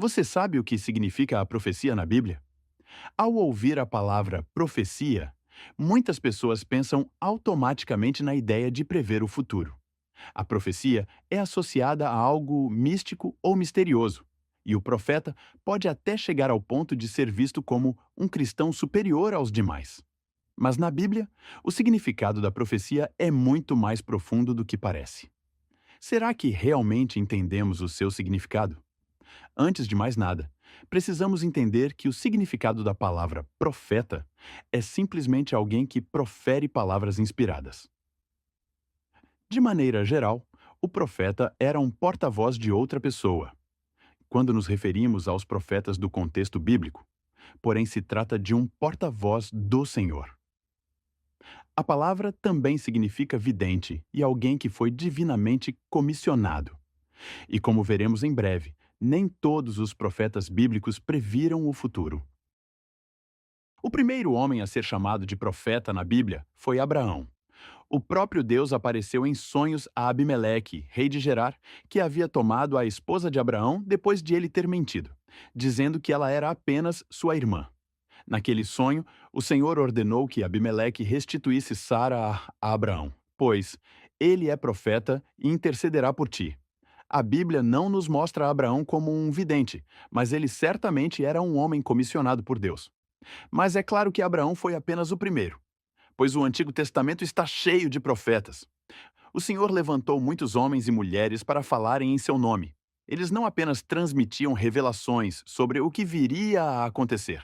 Você sabe o que significa a profecia na Bíblia? Ao ouvir a palavra profecia, muitas pessoas pensam automaticamente na ideia de prever o futuro. A profecia é associada a algo místico ou misterioso, e o profeta pode até chegar ao ponto de ser visto como um cristão superior aos demais. Mas na Bíblia, o significado da profecia é muito mais profundo do que parece. Será que realmente entendemos o seu significado? Antes de mais nada, precisamos entender que o significado da palavra profeta é simplesmente alguém que profere palavras inspiradas. De maneira geral, o profeta era um porta-voz de outra pessoa, quando nos referimos aos profetas do contexto bíblico, porém se trata de um porta-voz do Senhor. A palavra também significa vidente e alguém que foi divinamente comissionado. E como veremos em breve, nem todos os profetas bíblicos previram o futuro. O primeiro homem a ser chamado de profeta na Bíblia foi Abraão. O próprio Deus apareceu em sonhos a Abimeleque, rei de Gerar, que havia tomado a esposa de Abraão depois de ele ter mentido, dizendo que ela era apenas sua irmã. Naquele sonho, o Senhor ordenou que Abimeleque restituísse Sara a Abraão, pois ele é profeta e intercederá por ti. A Bíblia não nos mostra Abraão como um vidente, mas ele certamente era um homem comissionado por Deus. Mas é claro que Abraão foi apenas o primeiro, pois o Antigo Testamento está cheio de profetas. O Senhor levantou muitos homens e mulheres para falarem em seu nome. Eles não apenas transmitiam revelações sobre o que viria a acontecer,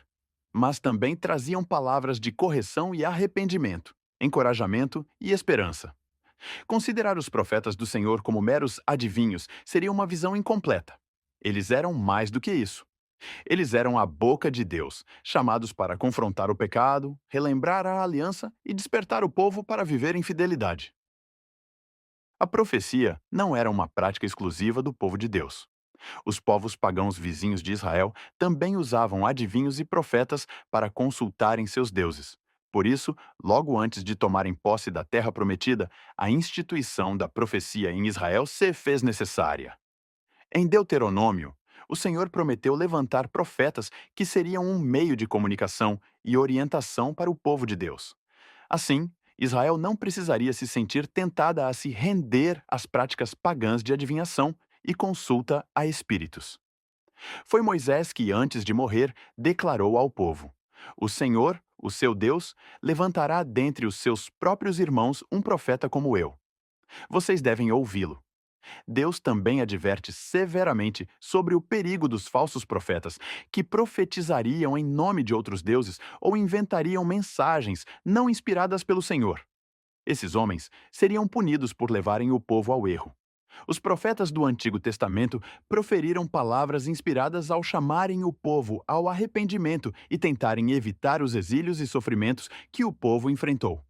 mas também traziam palavras de correção e arrependimento, encorajamento e esperança. Considerar os profetas do Senhor como meros adivinhos seria uma visão incompleta. Eles eram mais do que isso. Eles eram a boca de Deus, chamados para confrontar o pecado, relembrar a aliança e despertar o povo para viver em fidelidade. A profecia não era uma prática exclusiva do povo de Deus. Os povos pagãos vizinhos de Israel também usavam adivinhos e profetas para consultarem seus deuses. Por isso, logo antes de tomarem posse da terra prometida, a instituição da profecia em Israel se fez necessária. Em Deuteronômio, o Senhor prometeu levantar profetas que seriam um meio de comunicação e orientação para o povo de Deus. Assim, Israel não precisaria se sentir tentada a se render às práticas pagãs de adivinhação e consulta a espíritos. Foi Moisés que, antes de morrer, declarou ao povo: O Senhor, o seu Deus, levantará dentre os seus próprios irmãos um profeta como eu. Vocês devem ouvi-lo. Deus também adverte severamente sobre o perigo dos falsos profetas, que profetizariam em nome de outros deuses ou inventariam mensagens não inspiradas pelo Senhor. Esses homens seriam punidos por levarem o povo ao erro. Os profetas do Antigo Testamento proferiram palavras inspiradas ao chamarem o povo ao arrependimento e tentarem evitar os exílios e sofrimentos que o povo enfrentou.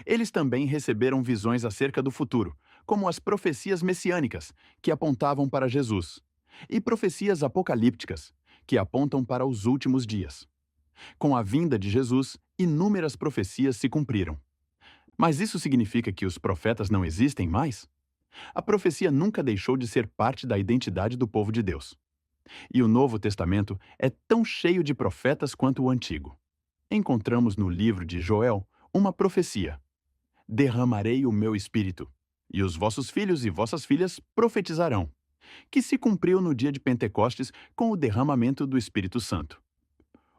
Eles também receberam visões acerca do futuro, como as profecias messiânicas, que apontavam para Jesus, e profecias apocalípticas, que apontam para os últimos dias. Com a vinda de Jesus, inúmeras profecias se cumpriram. Mas isso significa que os profetas não existem mais? A profecia nunca deixou de ser parte da identidade do povo de Deus. E o Novo Testamento é tão cheio de profetas quanto o Antigo. Encontramos no livro de Joel uma profecia: derramarei o meu espírito, e os vossos filhos e vossas filhas profetizarão, que se cumpriu no dia de Pentecostes com o derramamento do Espírito Santo.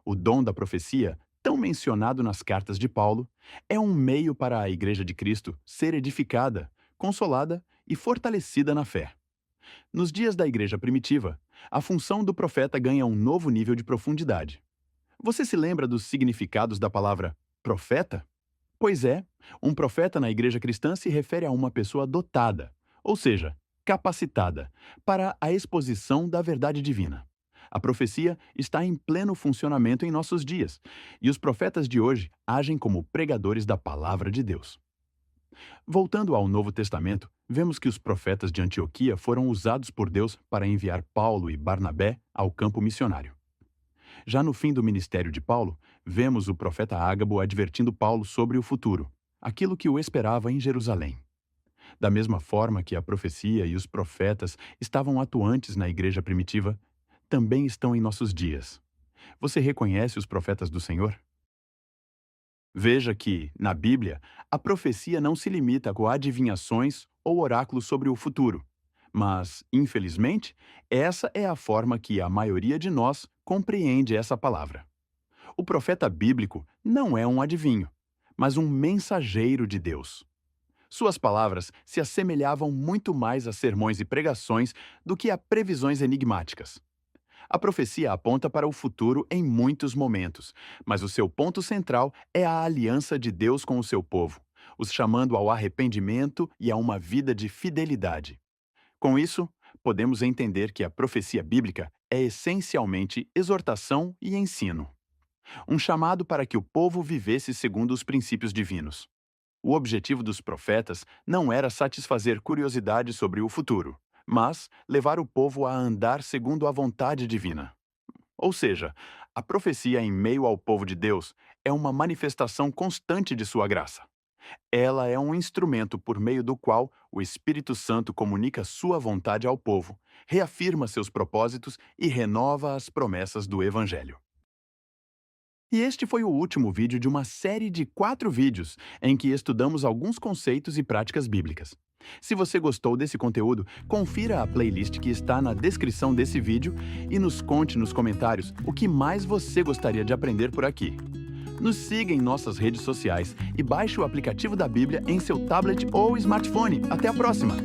O dom da profecia, tão mencionado nas cartas de Paulo, é um meio para a Igreja de Cristo ser edificada, consolada e fortalecida na fé. Nos dias da Igreja primitiva, a função do profeta ganha um novo nível de profundidade. Você se lembra dos significados da palavra profeta? Pois é, um profeta na igreja cristã se refere a uma pessoa dotada, ou seja, capacitada, para a exposição da verdade divina. A profecia está em pleno funcionamento em nossos dias, e os profetas de hoje agem como pregadores da palavra de Deus. Voltando ao Novo Testamento, vemos que os profetas de Antioquia foram usados por Deus para enviar Paulo e Barnabé ao campo missionário. Já no fim do ministério de Paulo, vemos o profeta Ágabo advertindo Paulo sobre o futuro, aquilo que o esperava em Jerusalém. Da mesma forma que a profecia e os profetas estavam atuantes na igreja primitiva, também estão em nossos dias. Você reconhece os profetas do Senhor? Veja que, na Bíblia, a profecia não se limita com adivinhações ou oráculos sobre o futuro. Mas, infelizmente, essa é a forma que a maioria de nós compreende essa palavra. O profeta bíblico não é um adivinho, mas um mensageiro de Deus. Suas palavras se assemelhavam muito mais a sermões e pregações do que a previsões enigmáticas. A profecia aponta para o futuro em muitos momentos, mas o seu ponto central é a aliança de Deus com o seu povo, os chamando ao arrependimento e a uma vida de fidelidade. Com isso, podemos entender que a profecia bíblica é essencialmente exortação e ensino, um chamado para que o povo vivesse segundo os princípios divinos. O objetivo dos profetas não era satisfazer curiosidade sobre o futuro, mas levar o povo a andar segundo a vontade divina. Ou seja, a profecia em meio ao povo de Deus é uma manifestação constante de sua graça. Ela é um instrumento por meio do qual o Espírito Santo comunica sua vontade ao povo, reafirma seus propósitos e renova as promessas do Evangelho. E este foi o último vídeo de uma série de 4 vídeos em que estudamos alguns conceitos e práticas bíblicas. Se você gostou desse conteúdo, confira a playlist que está na descrição desse vídeo e nos conte nos comentários o que mais você gostaria de aprender por aqui. Nos siga em nossas redes sociais e baixe o aplicativo da Bíblia em seu tablet ou smartphone. Até a próxima!